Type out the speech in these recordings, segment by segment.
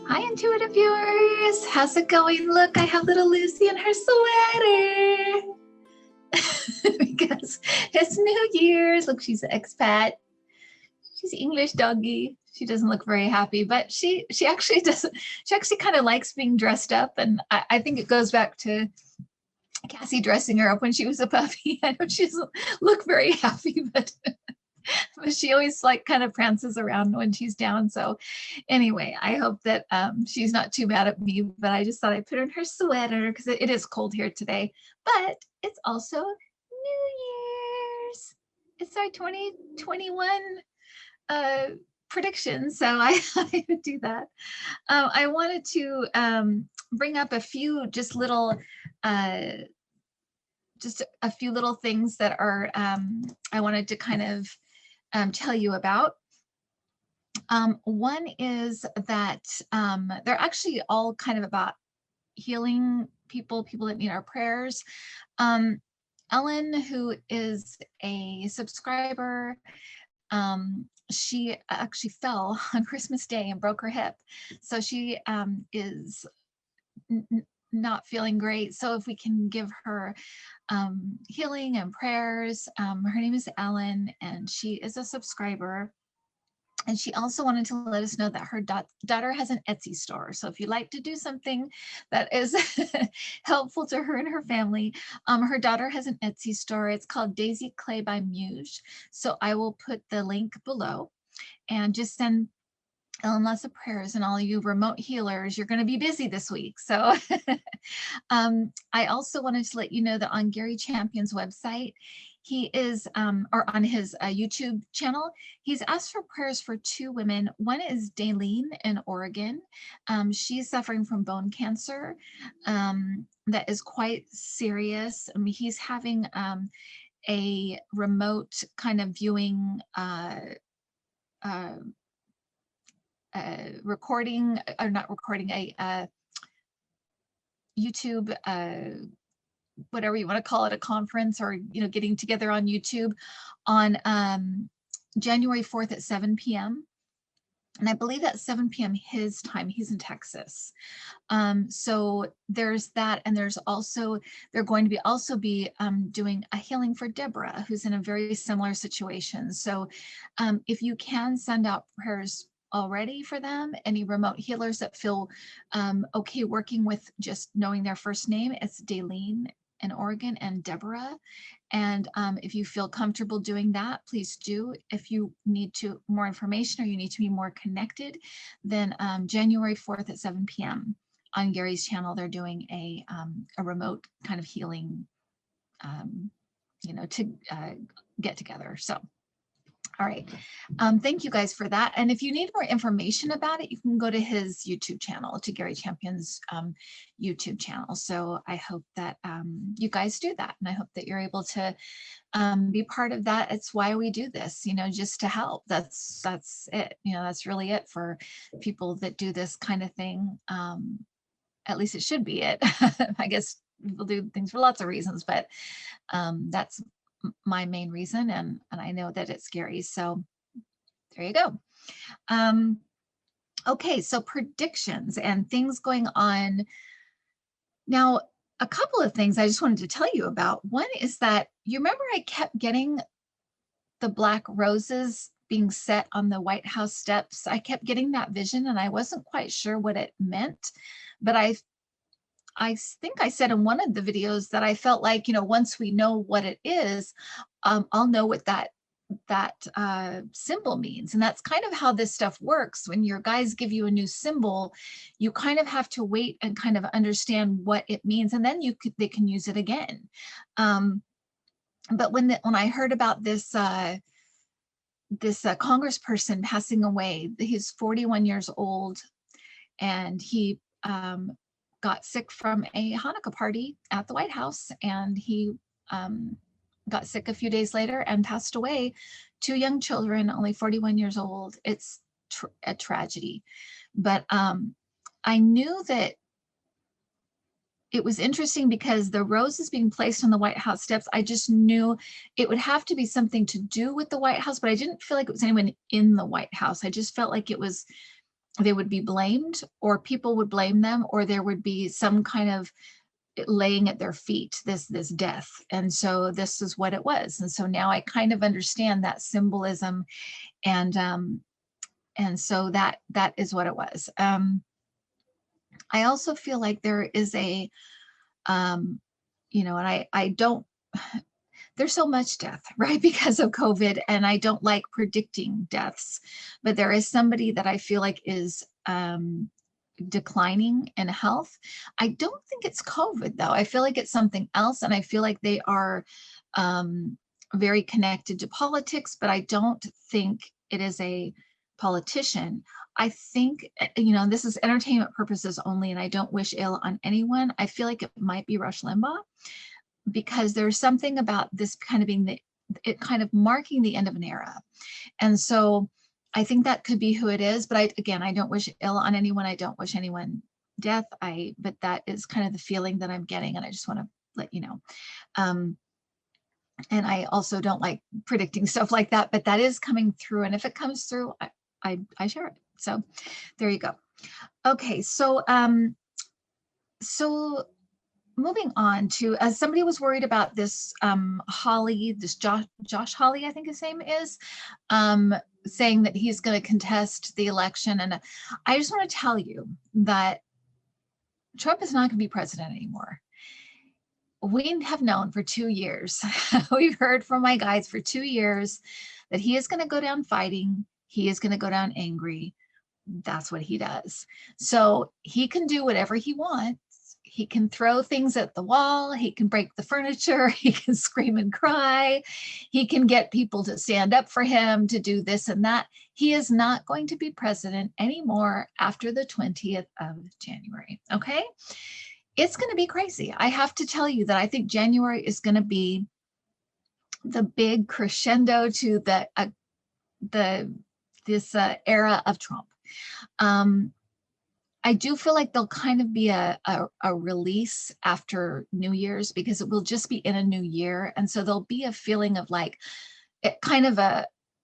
Hi, intuitive viewers. How's it going? Look, I have little Lucy in her sweater because it's New Year's. Look, she's an expat. She's English doggy. She doesn't look very happy, but she actually doesn't. She actually kind of likes being dressed up, and I think it goes back to Cassie dressing her up when she was a puppy. I know she doesn't look very happy, but she always like kind of prances around when she's down. So anyway, I hope that she's not too mad at me, but I just thought I'd put her in her sweater because it is cold here today, but it's also New Year's. It's our 2021 prediction. So I would do that. I wanted to bring up a few just a few little things that are I wanted to kind of tell you about. One is that they're actually all kind of about healing people that need our prayers. Ellen, who is a subscriber, she actually fell on Christmas Day and broke her hip. So she is not feeling great. So if we can give her healing and prayers. Her name is Ellen, and she is a subscriber. And she also wanted to let us know that her daughter has an Etsy store. So if you'd like to do something that is helpful to her and her family, her daughter has an Etsy store. It's called Daisy Clay by Muse. So I will put the link below, and just send Ellen lots of prayers, and all you remote healers, you're going to be busy this week. So I also wanted to let you know that on Gary Champion's website, he is, or on his YouTube channel, he's asked for prayers for two women. One is Daylene in Oregon. She's suffering from bone cancer that is quite serious. I mean, he's having a remote kind of viewing recording, or not recording, a YouTube, whatever you want to call it, a conference, or getting together on YouTube on January 4th at 7 p.m. And I believe that's 7 p.m. his time. He's in Texas. So there's that, and there's also, they're going to be also be doing a healing for Deborah, who's in a very similar situation. So if you can send out prayers already for them, any remote healers that feel okay working with just knowing their first name, it's Daylene in Oregon and Deborah. And if you feel comfortable doing that, please do. If you need more information, or you need to be more connected, then January 4th at 7 p.m. on Gary's channel, they're doing a remote kind of healing, to get together. So all right. Thank you guys for that. And if you need more information about it, you can go to his YouTube channel, to Gary Champion's YouTube channel. So I hope that you guys do that. And I hope that you're able to be part of that. It's why we do this, just to help. That's it. That's really it for people that do this kind of thing. At least it should be it. I guess people do things for lots of reasons, but that's my main reason, and I know that it's scary. So there you go. Okay, so predictions and things going on. Now, a couple of things I just wanted to tell you about. One is that, you remember I kept getting the black roses being set on the White House steps. I kept getting that vision, and I wasn't quite sure what it meant, but I think I said in one of the videos that I felt like, once we know what it is, I'll know what that symbol means. And that's kind of how this stuff works. When your guys give you a new symbol, you kind of have to wait and kind of understand what it means, and then they can use it again. But when I heard about this congressperson passing away, he's 41 years old, and he got sick from a Hanukkah party at the White House, and he got sick a few days later and passed away. Two young children, only 41 years old. It's a tragedy. But I knew that it was interesting because the roses being placed on the White House steps, I just knew it would have to be something to do with the White House, but I didn't feel like it was anyone in the White House. I just felt like it was they would be blamed, or people would blame them, or there would be some kind of laying at their feet, this death. And so this is what it was. And so now I kind of understand that symbolism, and so that is what it was. I also feel like there is a, and I don't, there's so much death, right? Because of COVID, and I don't like predicting deaths, but there is somebody that I feel like is declining in health. I don't think it's COVID though. I feel like it's something else, and I feel like they are very connected to politics, but I don't think it is a politician. I think, this is entertainment purposes only, and I don't wish ill on anyone. I feel like it might be Rush Limbaugh, because there's something about this kind of being it kind of marking the end of an era. And so I think that could be who it is. But I don't wish ill on anyone. I don't wish anyone death. But that is kind of the feeling that I'm getting. And I just want to let you know. And I also don't like predicting stuff like that, but that is coming through. And if it comes through, I share it. So there you go. Okay. So moving on to, as somebody was worried about this Hawley, this Josh Hawley, I think his name is, saying that he's going to contest the election. And I just want to tell you that Trump is not going to be president anymore. We have known for 2 years, we've heard from my guides for 2 years that he is going to go down fighting. He is going to go down angry. That's what he does. So he can do whatever he wants. He can throw things at the wall. He can break the furniture. He can scream and cry. He can get people to stand up for him, to do this and that. He is not going to be president anymore after the 20th of January. Okay. It's going to be crazy. I have to tell you that I think January is going to be the big crescendo to this era of Trump. I do feel like there'll kind of be a release after New Year's, because it will just be in a new year. And so there'll be a feeling of like it kind of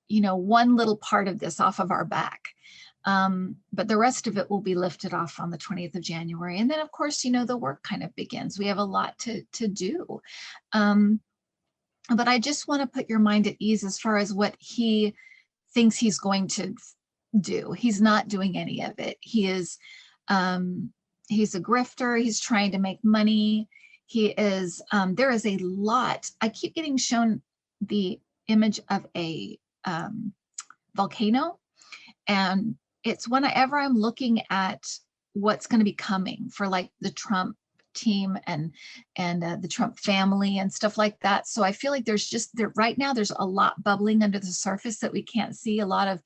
one little part of this off of our back. But the rest of it will be lifted off on the 20th of January. And then of course, the work kind of begins. We have a lot to do. But I just want to put your mind at ease as far as what he thinks he's going to do. He's not doing any of it. He's a grifter. He's trying to make money. He is, there is a lot. I keep getting shown the image of a volcano, and it's whenever I'm looking at what's going to be coming for like the Trump team and the Trump family and stuff like that. So I feel like right now there's a lot bubbling under the surface that we can't see. A lot of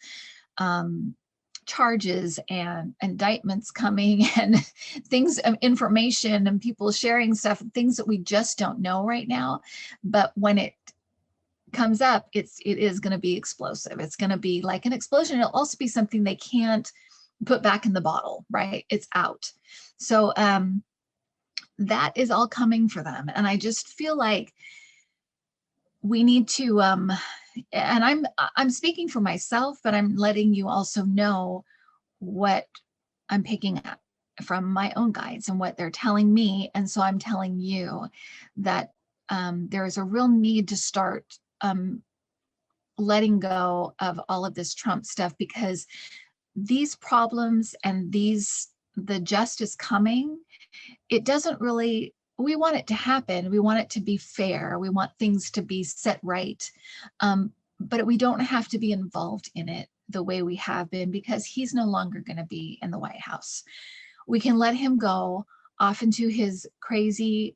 charges and indictments coming, and things, information, and people sharing stuff, things that we just don't know right now. But when it comes up, it is going to be explosive. It's going to be like an explosion. It'll also be something they can't put back in the bottle, right? It's out. So that is all coming for them. And I just feel like we need to, and I'm speaking for myself, but I'm letting you also know what I'm picking up from my own guides and what they're telling me. And so I'm telling you that there is a real need to start letting go of all of this Trump stuff, because these problems and the justice coming, it doesn't really, we want it to happen. We want it to be fair. We want things to be set right. But we don't have to be involved in it the way we have been, because he's no longer going to be in the White House. We can let him go off into his crazy,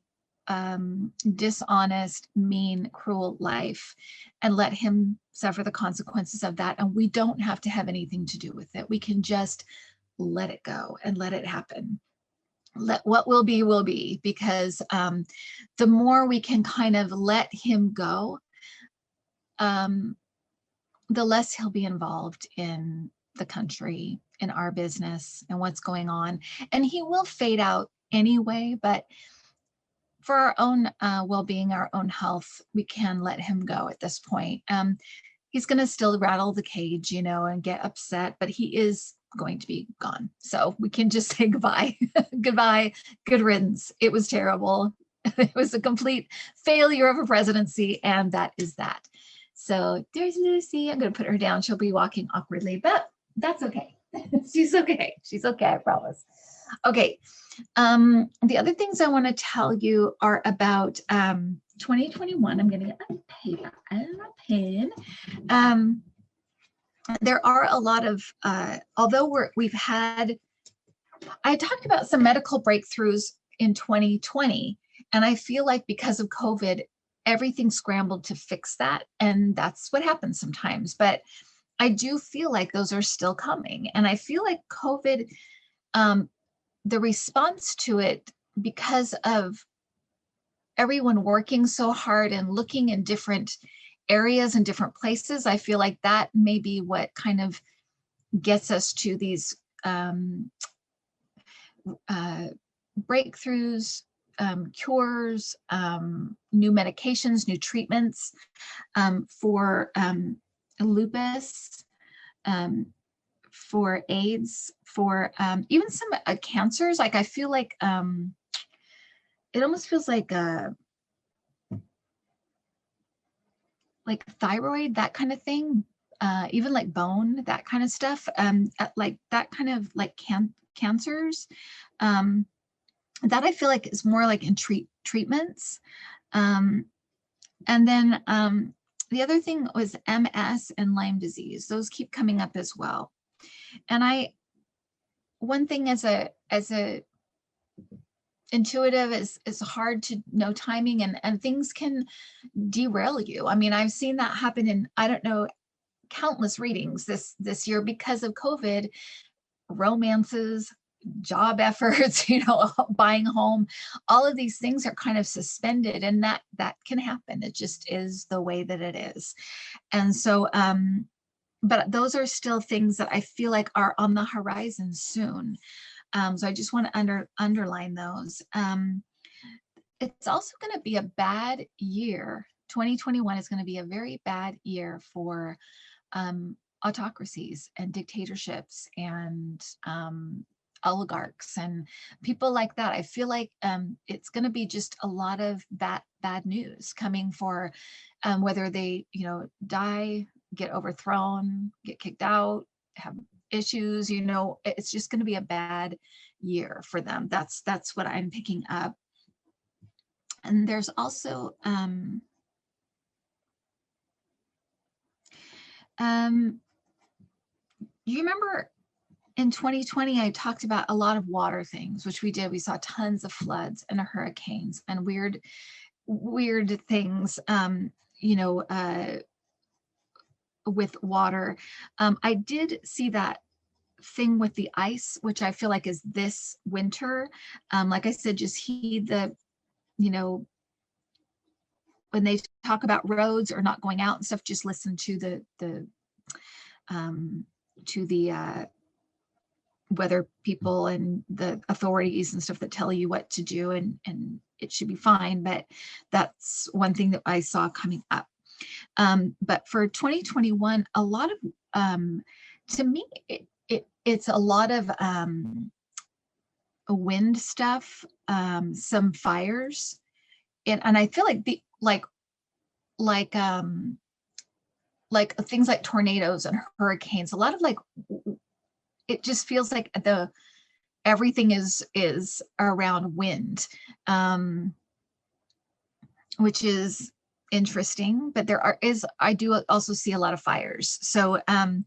dishonest, mean, cruel life, and let him suffer the consequences of that. And we don't have to have anything to do with it. We can just let it go and let it happen. Let what will be, because the more we can kind of let him go, the less he'll be involved in the country, in our business, and what's going on. And he will fade out anyway, but for our own well-being, our own health, we can let him go at this point. He's going to still rattle the cage, and get upset, but he is going to be gone. So we can just say goodbye. Goodbye, good riddance. It was terrible. It was a complete failure of a presidency, and that is that. So there's Lucy. I'm going to put her down. She'll be walking awkwardly, but that's okay. She's okay. She's okay, I promise. Okay. The other things I want to tell you are about 2021. I'm going to get my paper and my pen. There are a lot of, although I talked about some medical breakthroughs in 2020, and I feel like because of COVID, everything scrambled to fix that. And that's what happens sometimes. But I do feel like those are still coming. And I feel like COVID, the response to it, because of everyone working so hard and looking in different areas and different places, I feel like that may be what kind of gets us to these breakthroughs, cures, new medications, new treatments for lupus, for AIDS, for even some cancers. Like I feel like it almost feels like thyroid, that kind of thing, even like bone, that kind of stuff, like that kind of like cancers. That I feel like is more like in treatments. And then the other thing was MS and Lyme disease. Those keep coming up as well. And one thing as a intuitive is hard to know timing, and things can derail you. I mean, I've seen that happen in, I don't know, countless readings this year because of COVID. Romances, job efforts, buying a home, all of these things are kind of suspended, and that can happen. It just is the way that it is. And so but those are still things that I feel like are on the horizon soon. So I just want to underline those. It's also going to be a bad year. 2021 is going to be a very bad year for autocracies and dictatorships and oligarchs and people like that. I feel like it's going to be just a lot of bad news coming for whether they, die, get overthrown, get kicked out, have issues. It's just going to be a bad year for them. That's what I'm picking up. And there's also you remember in 2020, I talked about a lot of water things, which we did. We saw tons of floods and hurricanes and weird things, with water. I did see that thing with the ice, which I feel like is this winter. Like I said, just heed the, when they talk about roads or not going out and stuff, just listen to the weather people and the authorities and stuff that tell you what to do, and it should be fine. But that's one thing that I saw coming up. But for 2021, a lot of, to me, it's a lot of wind stuff, some fires, and I feel like like things like tornadoes and hurricanes. A lot of it just feels like everything is around wind, which is interesting. But I do also see a lot of fires. So and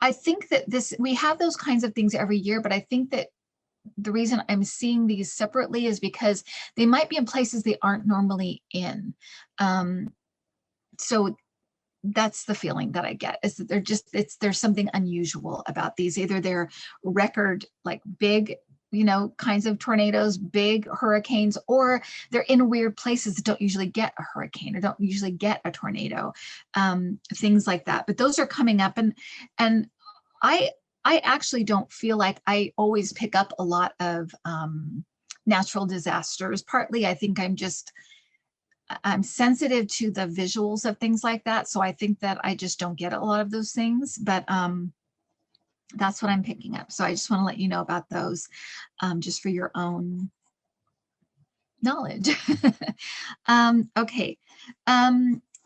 I think that we have those kinds of things every year, but I think that the reason I'm seeing these separately is because they might be in places they aren't normally in. So that's the feeling that I get, is that there's something unusual about these. Either they're record, like big, kinds of tornadoes, big hurricanes, or they're in weird places that don't usually get a hurricane or don't usually get a tornado, things like that. But those are coming up, and I actually don't feel like I always pick up a lot of natural disasters. Partly, I think I'm sensitive to the visuals of things like that. So I think that I just don't get a lot of those things. But That's what I'm picking up. So I just want to let you know about those, just for your own knowledge. Okay.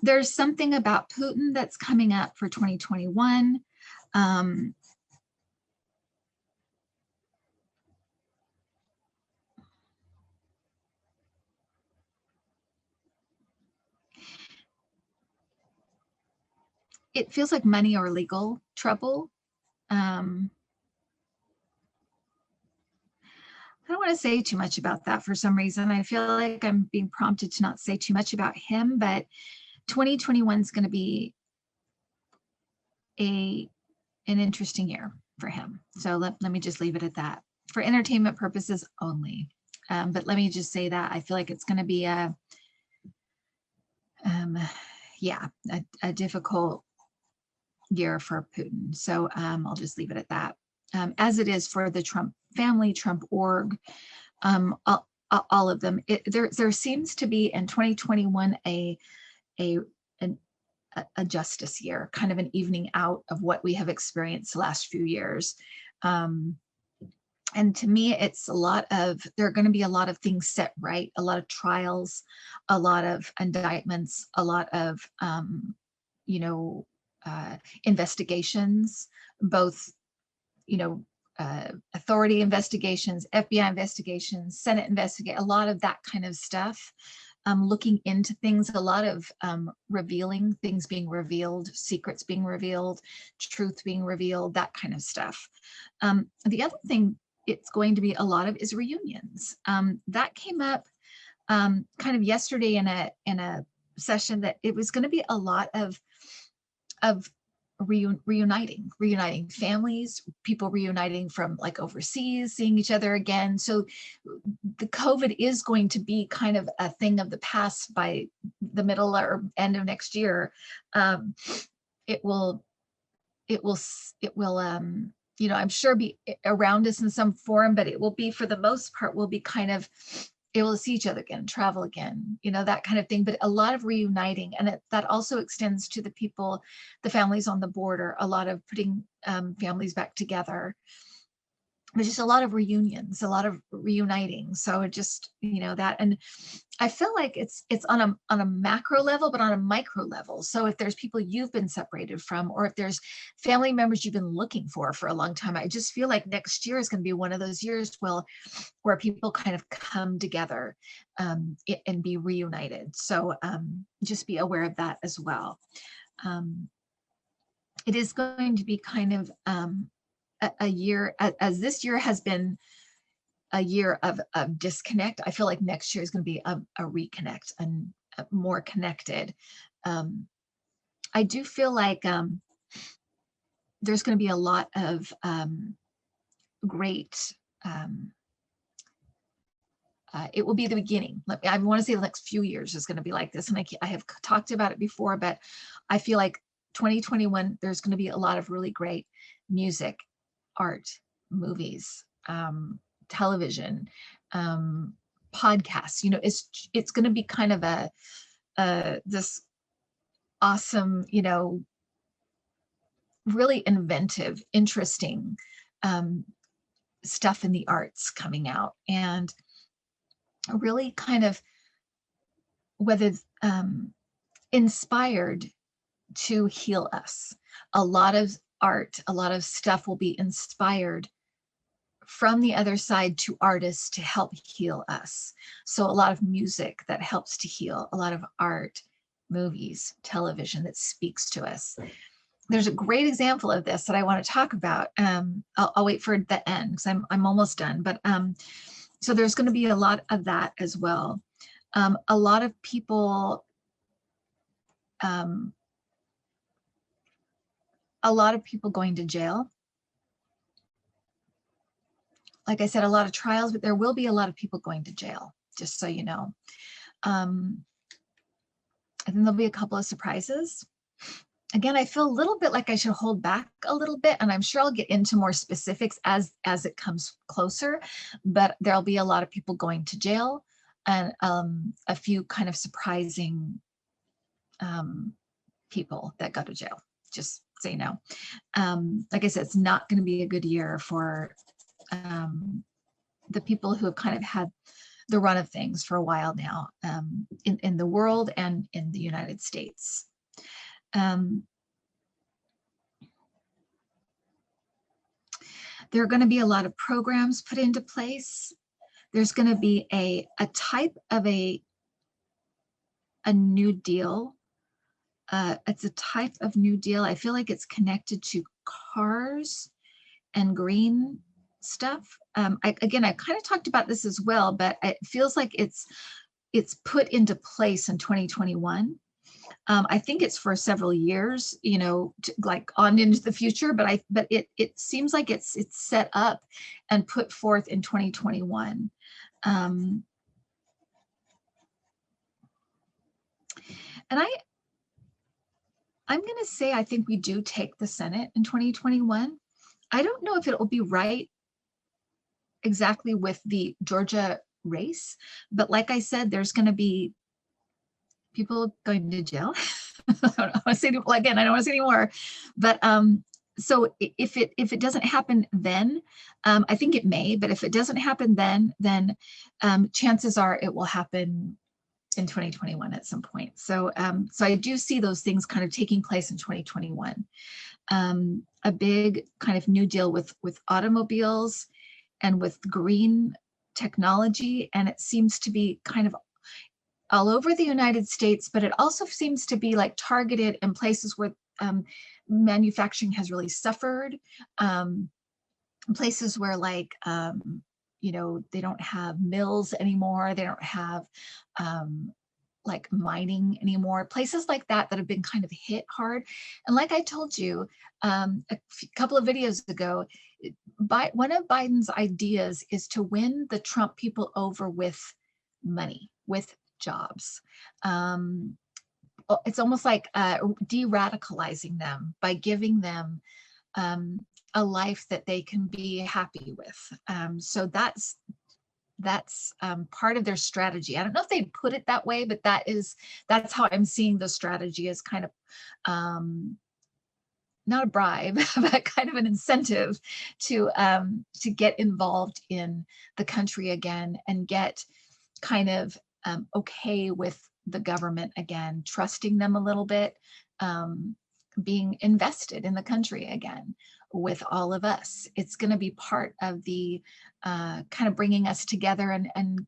There's something about Putin that's coming up for 2021. It feels like money or legal trouble. I don't want to say too much about that for some reason. I feel like I'm being prompted to not say too much about him, but 2021 is going to be an interesting year for him. So let me just leave it at that for entertainment purposes only. But let me just say that I feel like it's going to be yeah, a difficult year for Putin. So I'll just leave it at that. As it is for the Trump family, Trump org, all of them. There seems to be in 2021 an, a justice year, kind of an evening out of what we have experienced the last few years. And to me, it's a lot of, there are going to be a lot of things set right, a lot of trials, a lot of indictments, a lot of, you know, investigations, both, you know, authority investigations, FBI investigations, Senate investigate, a lot of that kind of stuff. Looking into things, a lot of revealing, things being revealed, secrets being revealed, truth being revealed, that kind of stuff. The other thing it's going to be a lot of is reunions. That came up kind of yesterday in a session, that it was going to be a lot of reuniting families, people reuniting from like overseas, seeing each other again. So the COVID is going to be kind of a thing of the past by the middle or end of next year. It will, you know, I'm sure be around us in some form, but it will be, for the most part, will be kind of able to see each other again, travel again, you know, that kind of thing. But a lot of reuniting, and that also extends to the people, the families on the border, a lot of putting families back together. There's just a lot of reunions, a lot of reuniting. So it just, you know, that, and I feel like it's on a macro level, but on a micro level. So if there's people you've been separated from, or if there's family members you've been looking for a long time, I just feel like next year is going to be one of those years where people kind of come together and be reunited. So just be aware of that as well. It is going to be kind of a year, as this year has been a year of disconnect. I feel like next year is going to be a reconnect and more connected. I do feel like there's going to be a lot of great, it will be the beginning. I want to say the next few years is going to be like this. And I have talked about it before, but I feel like 2021, there's going to be a lot of really great music, art, movies, television, podcasts. You know, it's going to be kind of this awesome, you know, really inventive, interesting stuff in the arts coming out, and really kind of, whether inspired to heal us. A lot of art, a lot of stuff will be inspired from the other side to artists to help heal us. So a lot of music that helps to heal, a lot of art, movies, television that speaks to us. There's a great example of this that I want to talk about. I'll wait for the end because I'm almost done. But so there's going to be a lot of that as well. A lot of people, going to jail. Like I said, a lot of trials, but there will be a lot of people going to jail, just so you know. I think there'll be a couple of surprises. Again, I feel a little bit like I should hold back a little bit, and I'm sure I'll get into more specifics as it comes closer, but there'll be a lot of people going to jail, and a few kind of surprising people that go to jail. Just say no. Like I said, it's not going to be a good year for the people who have kind of had the run of things for a while now, in the world and in the United States. There are going to be a lot of programs put into place. There's going to be a type of a New Deal. It's a type of New Deal. I feel like it's connected to cars and green stuff. Again, I kind of talked about this as well, but it feels like it's put into place in 2021. I think it's for several years, you know, like on into the future, but it seems like it's set up and put forth in 2021. And I'm going to say I think we do take the Senate in 2021. I don't know if it will be right exactly with the Georgia race, but like I said, there's going to be people going to jail. I don't want to say, again, I don't want to say any more, but so if it doesn't happen then, I think it may, but if it doesn't happen then chances are it will happen in 2021 at some point. So so I do see those things kind of taking place in 2021. A big kind of New Deal with automobiles and with green technology, and it seems to be kind of all over the United States, but it also seems to be like targeted in places where manufacturing has really suffered, places where like you know, they don't have mills anymore, they don't have like mining anymore, places like that that have been kind of hit hard. And like I told you a couple of videos ago, one of Biden's ideas is to win the Trump people over with money, with jobs. It's almost like de-radicalizing them by giving them a life that they can be happy with. So that's part of their strategy. I don't know if they put it that way, but that's how I'm seeing the strategy as kind of not a bribe, but kind of an incentive to get involved in the country again and get kind of okay with the government again, trusting them a little bit, being invested in the country again with all of us. It's going to be part of the kind of bringing us together and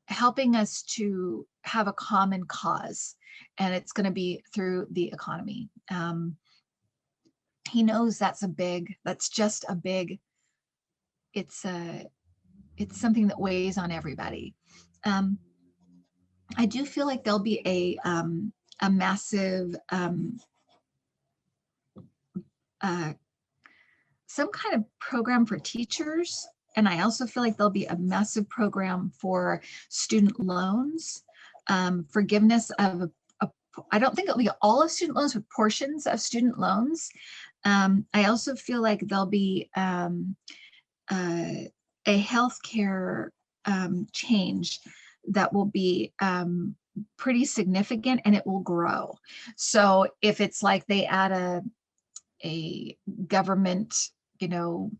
helping us to have a common cause. And it's going to be through the economy. He knows that's just a big, it's something that weighs on everybody. I do feel like there'll be a massive some kind of program for teachers. And I also feel like there'll be a massive program for student loans, forgiveness of, I don't think it'll be all of student loans, but portions of student loans. I also feel like there'll be a healthcare change that will be pretty significant, and it will grow. So if it's like they add a government, you know,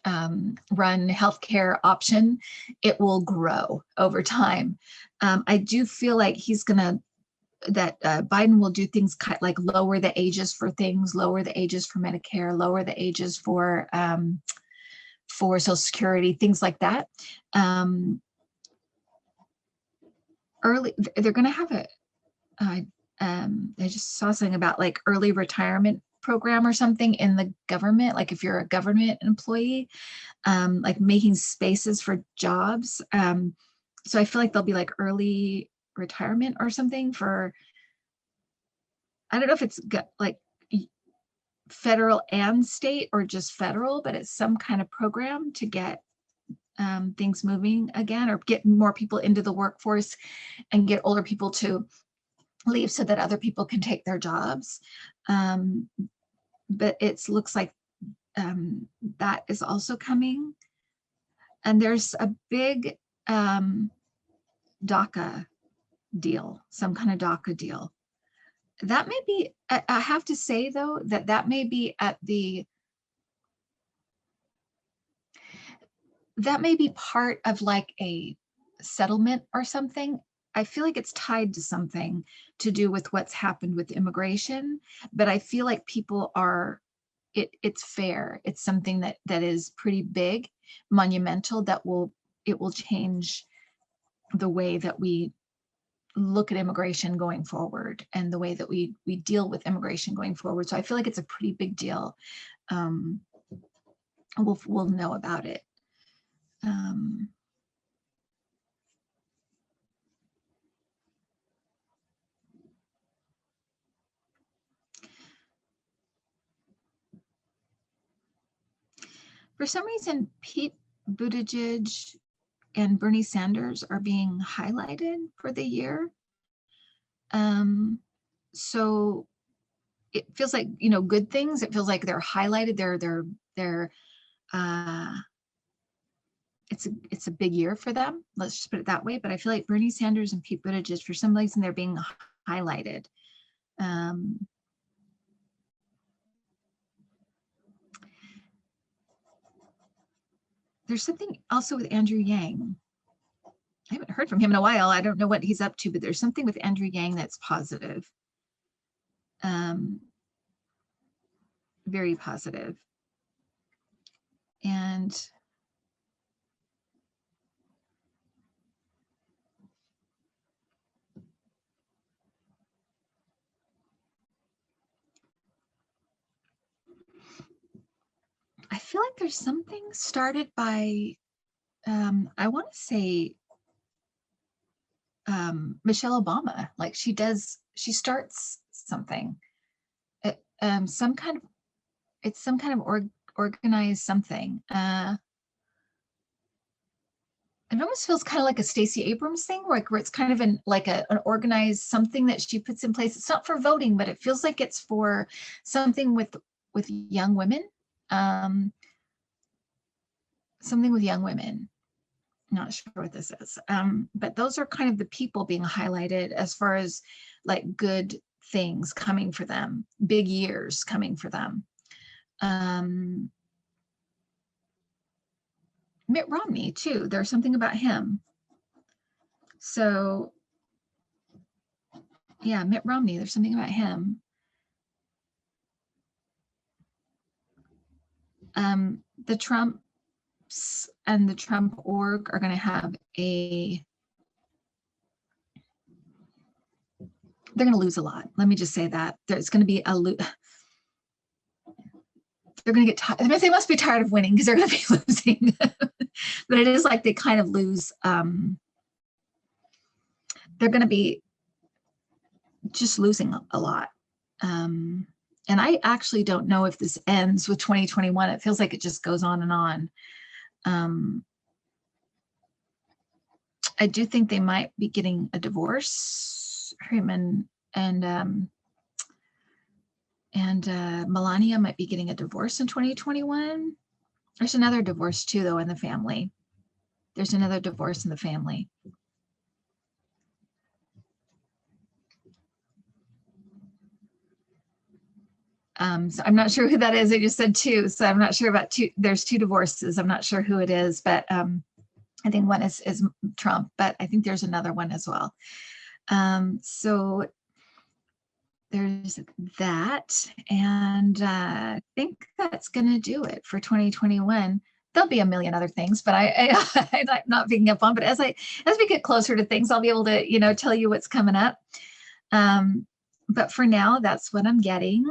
run healthcare option, it will grow over time. I do feel like Biden will do things like lower the ages for things, lower the ages for Medicare, lower the ages for Social Security, things like that. They're going to have I just saw something about like early retirement program or something in the government, like if you're a government employee, like making spaces for jobs. So I feel like there'll be like early retirement or something for, I don't know if it's like federal and state or just federal, but it's some kind of program to get things moving again, or get more people into the workforce and get older people to leave so that other people can take their jobs. But it looks like that is also coming. And there's a big DACA deal, some kind of DACA deal. that may be, I have to say though, that may be that may be part of like a settlement or something. I feel like it's tied to something to do with what's happened with immigration, but I feel like people are, it's fair. It's something that is pretty big, monumental, it will change the way that we look at immigration going forward and the way that we deal with immigration going forward. So I feel like it's a pretty big deal. Um, we'll know about it. For some reason, Pete Buttigieg and Bernie Sanders are being highlighted for the year. So it feels like, good things. It feels like they're highlighted. They're it's a big year for them. Let's just put it that way. But I feel like Bernie Sanders and Pete Buttigieg, for some reason, they're being highlighted. There's something also with Andrew Yang. I haven't heard from him in a while. I don't know what he's up to, but there's something with Andrew Yang that's positive. Very positive. And I feel like there's something started by, I want to say, Michelle Obama. Like she starts something. Some kind of organized something. It almost feels kind of like a Stacey Abrams thing, where it's kind of an organized something that she puts in place. It's not for voting, but it feels like it's for something with young women. Something with young women. Not sure what this is. But those are kind of the people being highlighted as far as like good things coming for them, big years coming for them. Mitt Romney too. There's something about him. So yeah, Mitt Romney, there's something about him. The Trumps and the Trump org are going to have they're going to lose a lot. Let me just say that. There's going to be they're going to get tired. They must be tired of winning because they're going to be losing. But it is like they kind of lose. They're going to be just losing a lot. And I actually don't know if this ends with 2021. It feels like it just goes on and on. I do think they might be getting a divorce. Him and Melania might be getting a divorce in 2021. There's another divorce too, though, in the family. There's another divorce in the family. So I'm not sure who that is. I just said two, so I'm not sure about two. There's two divorces. I'm not sure who it is, but I think one is Trump, but I think there's another one as well. So there's that, and I think that's going to do it for 2021. There'll be a million other things, but I'm not picking up on. But as we get closer to things, I'll be able to tell you what's coming up. But for now, that's what I'm getting.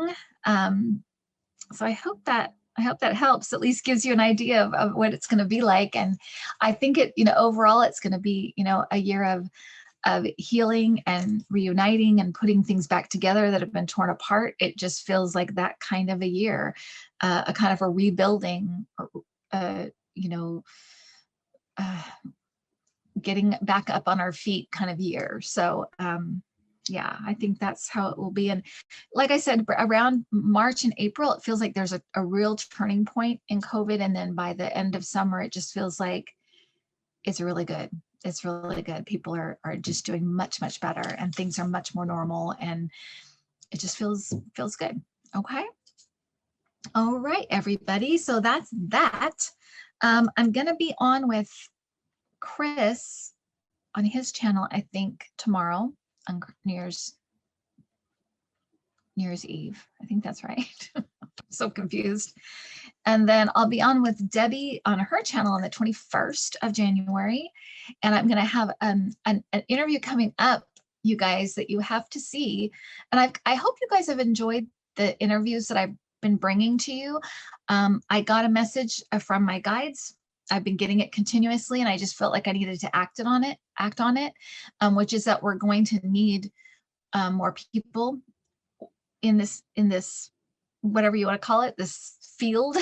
So I hope that helps, at least gives you an idea of what it's going to be like. And I think overall it's going to be, a year of healing and reuniting and putting things back together that have been torn apart. It just feels like that kind of a year, a kind of a rebuilding, getting back up on our feet kind of year. So, yeah, I think that's how it will be. And like I said, around March and April, it feels like there's a real turning point in COVID. And then by the end of summer, it just feels like it's really good. It's really good. People are just doing much, much better, and things are much more normal. And it just feels good. Okay. All right, everybody. So that's that. I'm going to be on with Chris on his channel, I think tomorrow on New Year's Eve. I think that's right. So confused. And then I'll be on with Debbie on her channel on the 21st of January. And I'm going to have an interview coming up, you guys, that you have to see. And I hope you guys have enjoyed the interviews that I've been bringing to you. I got a message from my guides. I've been getting it continuously, and I just felt like I needed to act on it, which is that we're going to need more people in this whatever you want to call it, this field.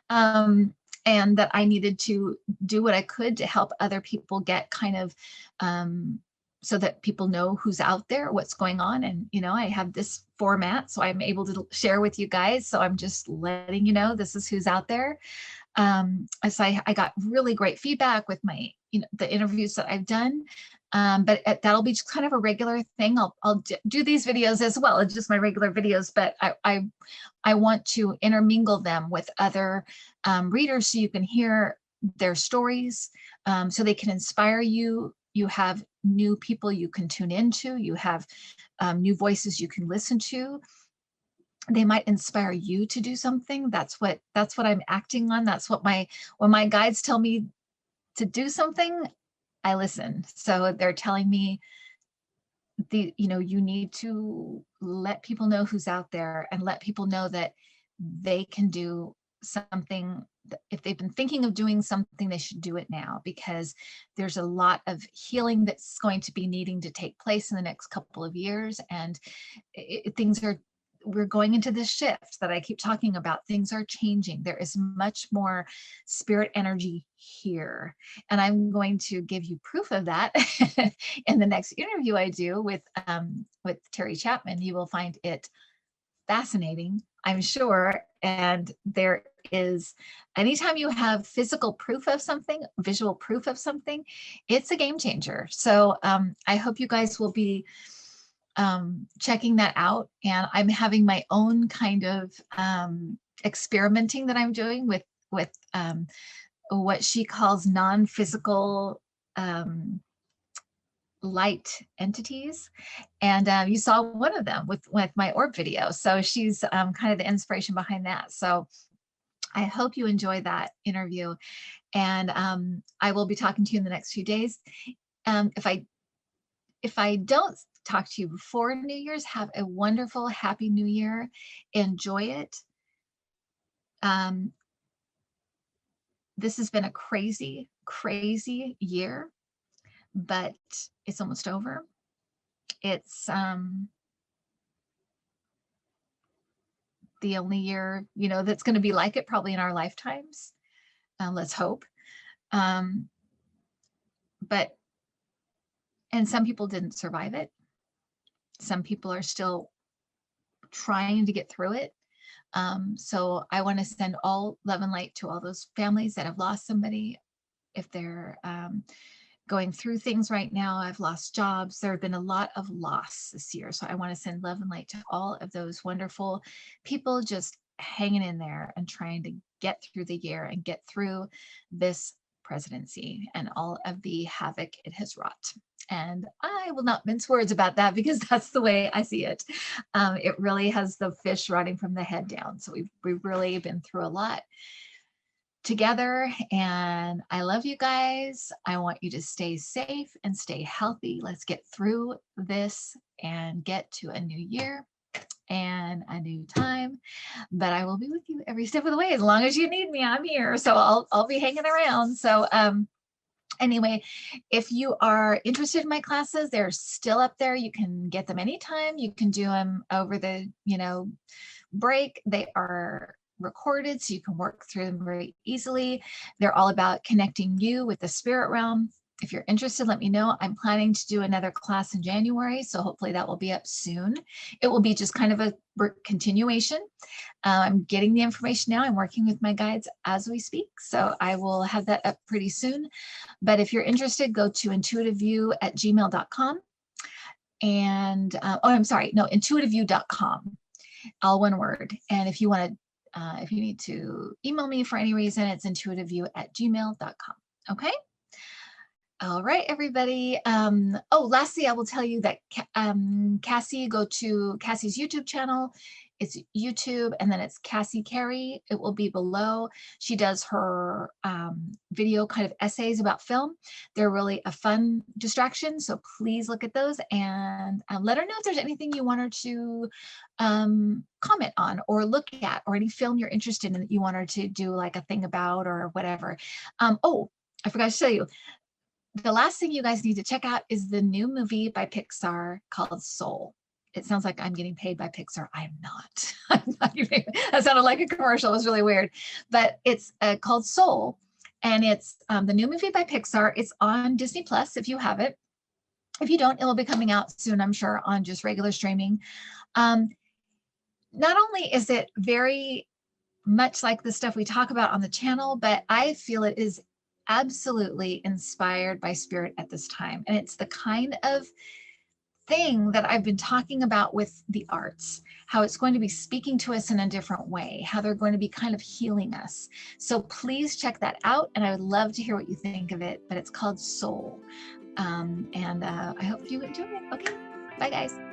And that I needed to do what I could to help other people get kind of so that people know who's out there, what's going on. And, you know, I have this format, so I'm able to share with you guys. So I'm just letting you know this is who's out there. So I got really great feedback with my, you know, the interviews that I've done. But that'll be just kind of a regular thing. I'll do these videos as well. It's just my regular videos, but I want to intermingle them with other readers so you can hear their stories, so they can inspire you. You have new people you can tune into. You have new voices you can listen to. They might inspire you to do something. That's what I'm acting on. That's what when my guides tell me to do something, I listen. So they're telling me you need to let people know who's out there and let people know that they can do something. If they've been thinking of doing something, they should do it now, because there's a lot of healing that's going to be needing to take place in the next couple of years. And we're going into this shift that I keep talking about. Things are changing. There is much more spirit energy here. And I'm going to give you proof of that in the next interview I do with Terry Chapman. You will find it fascinating, I'm sure. And there is, anytime you have physical proof of something, visual proof of something, it's a game changer. So I hope you guys will be checking that out. And I'm having my own kind of experimenting that I'm doing with what she calls non-physical light entities. And you saw one of them with my orb video. So she's kind of the inspiration behind that. So I hope you enjoy that interview. And I will be talking to you in the next few days. If I don't talk to you before New Year's, have a wonderful, happy New Year. Enjoy it. This has been a crazy, crazy year, but it's almost over. It's the only year, that's going to be like it probably in our lifetimes. Let's hope. And some people didn't survive it. Some people are still trying to get through it. So I want to send all love and light to all those families that have lost somebody. If they're going through things right now, I've lost jobs. There have been a lot of loss this year. So I want to send love and light to all of those wonderful people just hanging in there and trying to get through the year and get through this presidency and all of the havoc it has wrought. And I will not mince words about that, because that's the way I see it. It really has the fish rotting from the head down. So we've really been through a lot together, and I love you guys. I want you to stay safe and stay healthy. Let's get through this and get to a new year and a new time. But I will be with you every step of the way. As long as you need me, I'm here. So I'll be hanging around. So anyway, if you are interested in my classes, they're still up there. You can get them anytime. You can do them over the break. They are recorded, so you can work through them very easily. They're all about connecting you with the spirit realm. If you're interested, let me know. I'm planning to do another class in January, so hopefully that will be up soon. It will be just kind of a continuation. I'm getting the information now. I'm working with my guides as we speak, so I will have that up pretty soon. But if you're interested, go to intuitiview@gmail.com. And, oh, I'm sorry, no, intuitiview.com, all one word. And if you want to, if you need to email me for any reason, it's intuitiview@gmail.com. Okay. All right, everybody. Oh, lastly, I will tell you that Cassie, go to Cassie's YouTube channel. It's YouTube, and then it's Cassie Carey. It will be below. She does her video kind of essays about film. They're really a fun distraction, so please look at those and let her know if there's anything you want her to comment on or look at, or any film you're interested in that you want her to do like a thing about or whatever. Oh, I forgot to tell you, the last thing you guys need to check out is the new movie by Pixar called Soul. It sounds like I'm getting paid by Pixar. I am not. I'm not getting, that sounded like a commercial. It was really weird. But it's called Soul, and it's the new movie by Pixar. It's on Disney Plus if you have it. If you don't, it will be coming out soon, I'm sure, on just regular streaming. Not only is it very much like the stuff we talk about on the channel, but I feel it is absolutely inspired by spirit at this time. And it's the kind of thing that I've been talking about with the arts, how it's going to be speaking to us in a different way, how they're going to be kind of healing us. So please check that out. And I would love to hear what you think of it, but it's called Soul. And I hope you enjoy it. Okay, bye guys.